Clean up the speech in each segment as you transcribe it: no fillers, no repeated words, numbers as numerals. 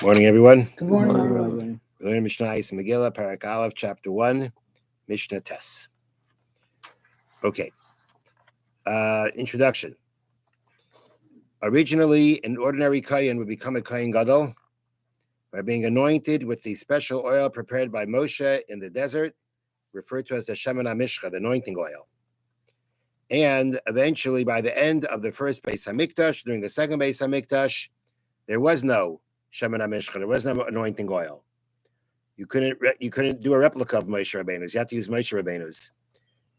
Morning, everyone. Good morning, Morning, Rabbi. Rabbi. We're learning Mishnah Megillah, Parak Aleph, Chapter 1, Mishnah Tes. Okay. Introduction. Originally, an ordinary Kohen would become a Kohen Gadol by being anointed with the special oil prepared by Moshe in the desert, referred to as the Shemen HaMishcha, the anointing oil. And eventually, by the end of the first Beis HaMikdash, during the second Beis HaMikdash, there was no Shemen HaMishcha, there was no anointing oil. You couldn't do a replica of Moshe Rabbeinu's. You had to use Moshe Rabbeinu's.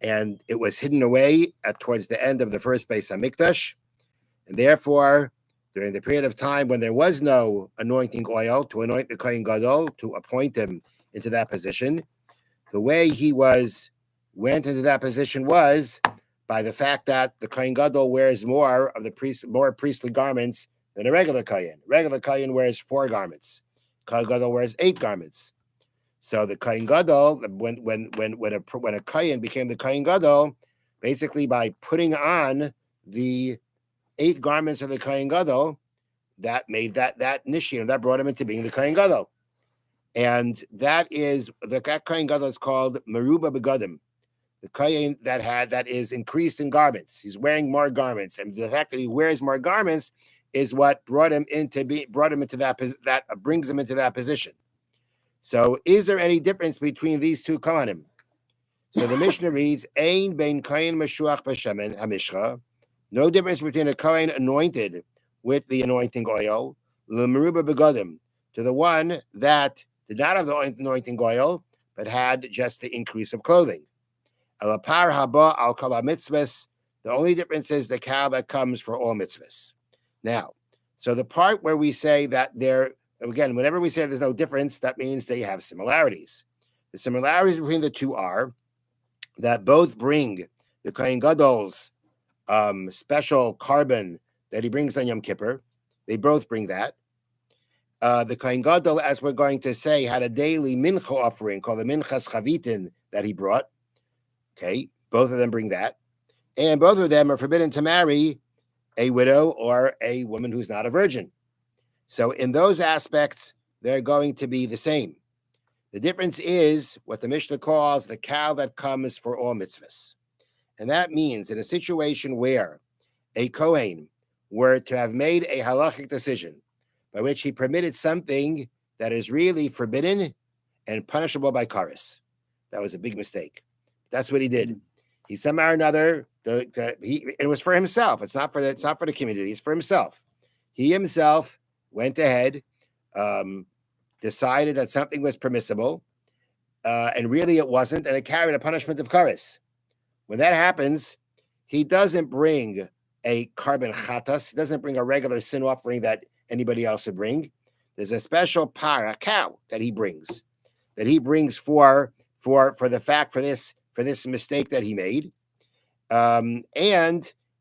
And it was hidden away towards the end of the first Beis HaMikdash. And therefore, during the period of time when there was no anointing oil to anoint the Kohen Gadol, to appoint him into that position, the way he went into that position was by the fact that the Kohen Gadol wears more priestly garments than a regular Kohen. Regular Kohen wears 4 garments. Kohen Gadol wears 8 garments. So the Kohen Gadol, when a Kohen became the Kohen Gadol, basically by putting on the 8 garments of the Kohen Gadol, that made that Nishin, that brought him into being the Kohen Gadol. And that Kohen Gadol is called Meruba Begadim. The Kohen that is increased in garments. He's wearing more garments. And the fact that he wears more garments is what brings him into that position. So is there any difference between these two Kohanim? So the Mishnah reads, Ein bein Kohen Meshuach b'Shemen HaMishcha. No difference between a Kohen anointed with the anointing oil, L'meruba begadim, to the one that did not have the anointing oil, but had just the increase of clothing. Elapar haba al kala mitzvahs. The only difference is the cow that comes for all mitzvahs. Now, so the part where we say that again, whenever we say there's no difference, that means they have similarities. The similarities between the two are that both bring the Kohen Gadol's special carbon that he brings on Yom Kippur. They both bring that. The Kohen Gadol, as we're going to say, had a daily mincha offering called the Minchas Chavitin that he brought. Okay, both of them bring that. And both of them are forbidden to marry a widow or a woman who's not a virgin. So in those aspects, they're going to be the same. The difference is what the Mishnah calls the cow that comes for all mitzvahs. And that means in a situation where a Kohen were to have made a halachic decision by which he permitted something that is really forbidden and punishable by kares. That was a big mistake. That's what he did. He somehow or another, it was for himself. It's not for the community. It's for himself. He himself went ahead, decided that something was permissible, and really it wasn't, and it carried a punishment of kares. When that happens, he doesn't bring a carbon chatas. He doesn't bring a regular sin offering that anybody else would bring. There's a special a cow that he brings for this mistake that he made,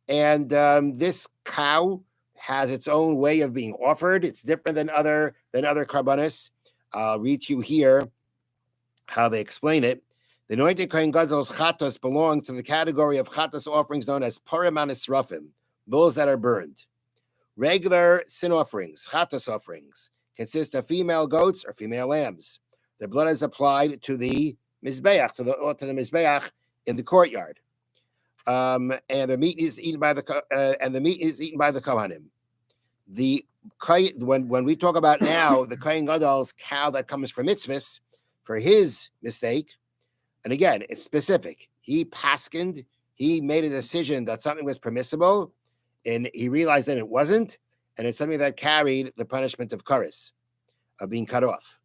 this cow has its own way of being offered. It's different than other karbanos. I'll read to you here how they explain it. The anointed Kohen Gadol's chatos belongs to the category of chatos offerings known as parim anisrafim, bulls that are burned. Regular sin offerings, chatos offerings, consist of female goats or female lambs. The blood is applied to the mizbeach, to the mizbeach in the courtyard, and the meat is eaten by the kohanim. When we talk about now the Kohen Gadol's cow that comes from mitzvahs for his mistake, and again it's specific. He paskined, he made a decision that something was permissible, and he realized that it wasn't, and it's something that carried the punishment of kares, of being cut off.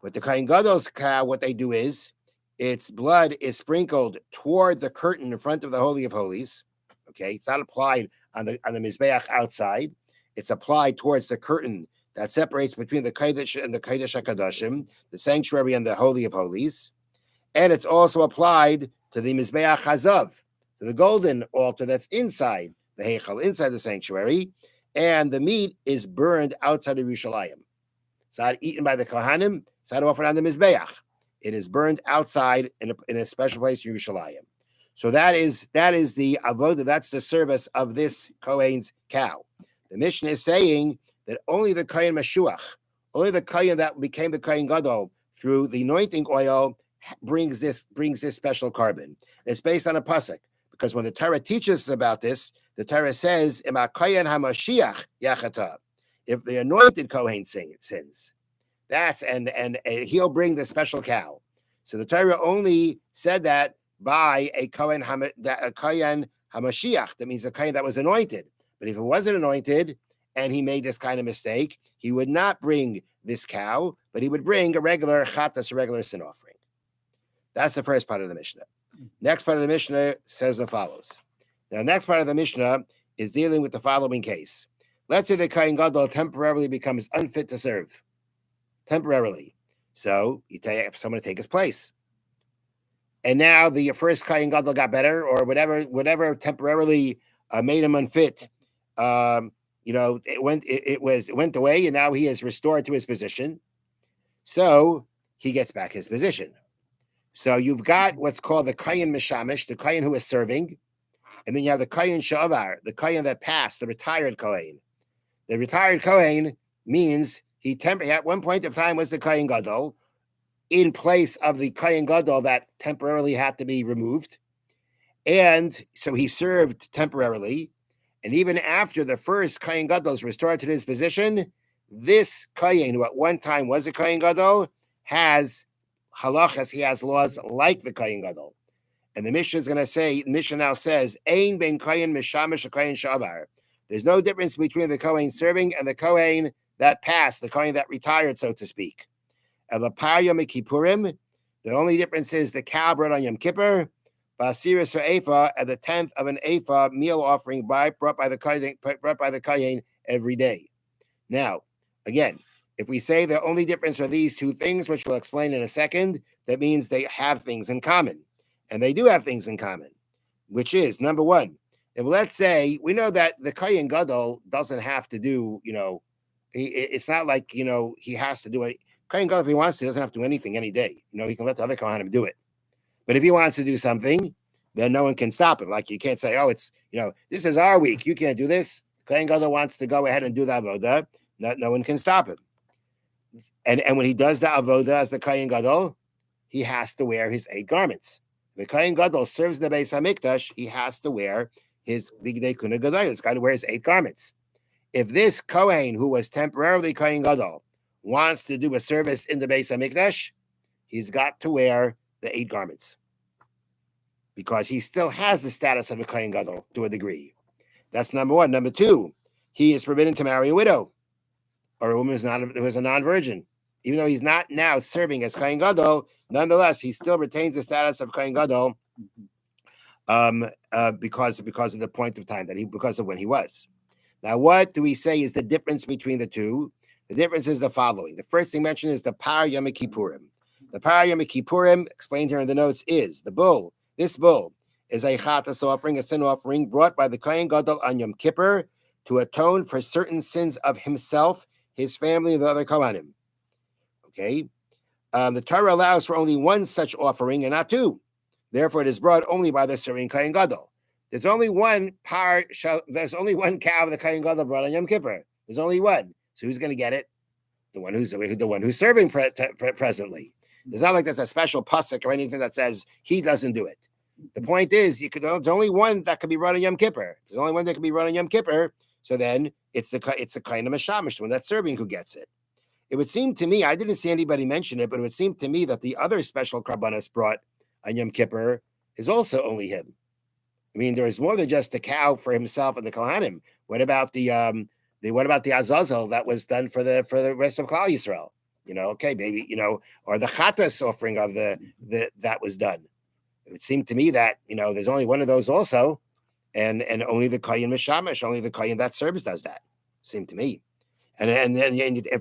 But the Kohen Gadol's cow, what they do is, its blood is sprinkled toward the curtain in front of the Holy of Holies. Okay, it's not applied on the Mizbeach outside. It's applied towards the curtain that separates between the Kodesh and the Kodesh HaKadoshim, the sanctuary and the Holy of Holies. And it's also applied to the Mizbeach Hazav, to the golden altar that's inside the Heichal, inside the sanctuary. And the meat is burned outside of Yerushalayim. It's not eaten by the Kohanim. It's not offered on the Mizbeach. It is burned outside in a special place in Yerushalayim. So that is the avodah. That's the service of this Kohen's cow. The Mishnah is saying that only the Kohen Meshuach, Only the kohen that became the kohen gadol through the anointing oil brings this special carbon. It's based on a pasuk, because when the Torah teaches us about this, the Torah says, "Ima kohen hamashiach yachata." If the anointed kohen sins, that's and he'll bring the special cow. So the Torah only said that by a kohen hamashiach. That means a kohen that was anointed. But if it wasn't anointed and he made this kind of mistake, he would not bring this cow, but he would bring a regular chatas, a regular sin offering. That's the first part of the Mishnah. Next part of the Mishnah says the follows. Now, next part of the Mishnah is dealing with the following case. Let's say the kohen gadol temporarily becomes unfit to serve. Temporarily. So you have someone to take his place. And now the first kohen gadol got better, or whatever temporarily made him unfit. It went away, and now he is restored to his position. So he gets back his position. So you've got what's called the kohen mishamish, the kohen who is serving, and then you have the kohen sha'avar, the kohen that passed, the retired kohen. The retired kohen means he at one point of time was the kohen gadol, in place of the kohen gadol that temporarily had to be removed, and so he served temporarily. And even after the first kohen gadol is restored to his position, this kohen, who at one time was a kohen gadol, has halachas, he has laws like the kohen gadol. And the Mishnah is going to say, Mishnah now says, Ein ben kohen mishamish a kohen sha'avar. There's no difference between the kohen serving and the kohen that passed, the kohen that retired, so to speak. And the par Yom Kippurim, the only difference is the cow brought on Yom Kippur, Basiris or Ephah, and the 10th of an Ephah meal offering brought by the kohen every day. Now, again, if we say the only difference are these two things, which we'll explain in a second, that means they have things in common. And they do have things in common, which is, number one, if let's say, we know that the kohen gadol doesn't have to do, it's not like, he has to do it. Kohen gadol, if he wants to, doesn't have to do anything any day. He can let the other kohanim do it. But if he wants to do something, then no one can stop him. Like you can't say, it's, this is our week. You can't do this. Kohen gadol wants to go ahead and do the avodah. No one can stop him. And when he does the avodah as the kohen gadol, he has to wear his 8 garments. The kohen gadol serves the Beis Hamikdash. He has to wear his bigdei kuna gadol. He's got to wear his 8 garments. If this kohen who was temporarily kohen gadol wants to do a service in the Beis Hamikdash, he's got to wear the 8 garments, because he still has the status of a kohen gadol to a degree. That's number one. Number two, he is forbidden to marry a widow or a woman who is a non-virgin. Even though he's not now serving as kohen gadol, nonetheless, he still retains the status of kohen gadol because of the point of time because of when he was. Now, what do we say is the difference between the two? The difference is the following. The first thing mentioned is the par Yom Kippurim. The par Yom Kippurim, explained here in the notes, is the bull. This bull is a chatas offering, a sin offering brought by the kohen gadol on Yom Kippur to atone for certain sins of himself, his family, and the other kohanim. Okay, the Torah allows for only one such offering and not two. Therefore, it is brought only by the serving kohen gadol. There's only one there's only one cow the kohen gadol brought on Yom Kippur. There's only one. So who's going to get it? The one who's serving presently. It's not like there's a special pasuk or anything that says he doesn't do it. The point is, there's only one that can be run on Yom Kippur. There's only one that can be run on Yom Kippur. So then it's the kind of mashamish, the one that's serving, who gets it. It would seem to me, I didn't see anybody mention it, but it would seem to me that the other special karbanos brought on Yom Kippur is also only him. I mean, there is more than just the cow for himself and the kohanim. What about the azazel that was done for the rest of Klal Yisrael? Okay, maybe or the chatas offering of the that was done. It would seem to me that there's only one of those also, and only the kohen mishamish, only the kohen that serves does that. Seemed to me. And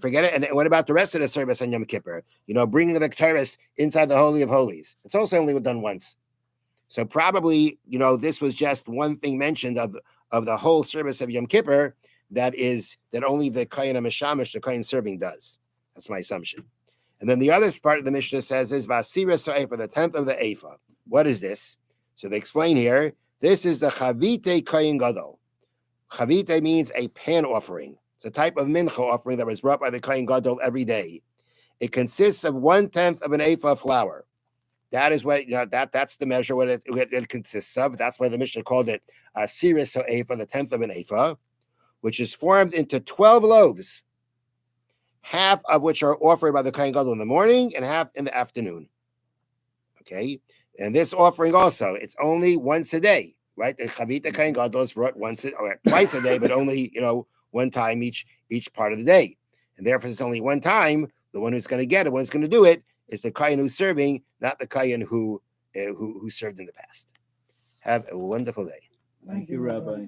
forget it. And what about the rest of the service on Yom Kippur? Bringing the Ketores inside the Holy of Holies. It's also only done once. So probably, this was just one thing mentioned of the whole service of Yom Kippur that only the kohen mishamish, the kohen serving, does. That's my assumption. And then the other part of the Mishnah says is Vasira Sa'efa, the 10th of the Ephah. What is this? So they explain here, this is the Chavite Kohen Gadol. Chavite means a pan offering. It's a type of mincha offering that was brought by the Kohen Gadol every day. It consists of 1/10 of an ephah of flour. That is what that's the measure what it consists of. That's why the Mishnah called it a siris ephah, the 10th of an ephah, which is formed into 12 loaves, half of which are offered by the Kohen Gadol in the morning and half in the afternoon. Okay, and this offering also, it's only once a day, right? The Chavita Kohen Gadol is brought twice a day, but only one time each part of the day, and therefore it's only one time. The one who's going to get it, one who's going to do it, is the Kohen who's serving, not the Kohen who served in the past. Have a wonderful day. Thank you, Rabbi.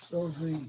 So the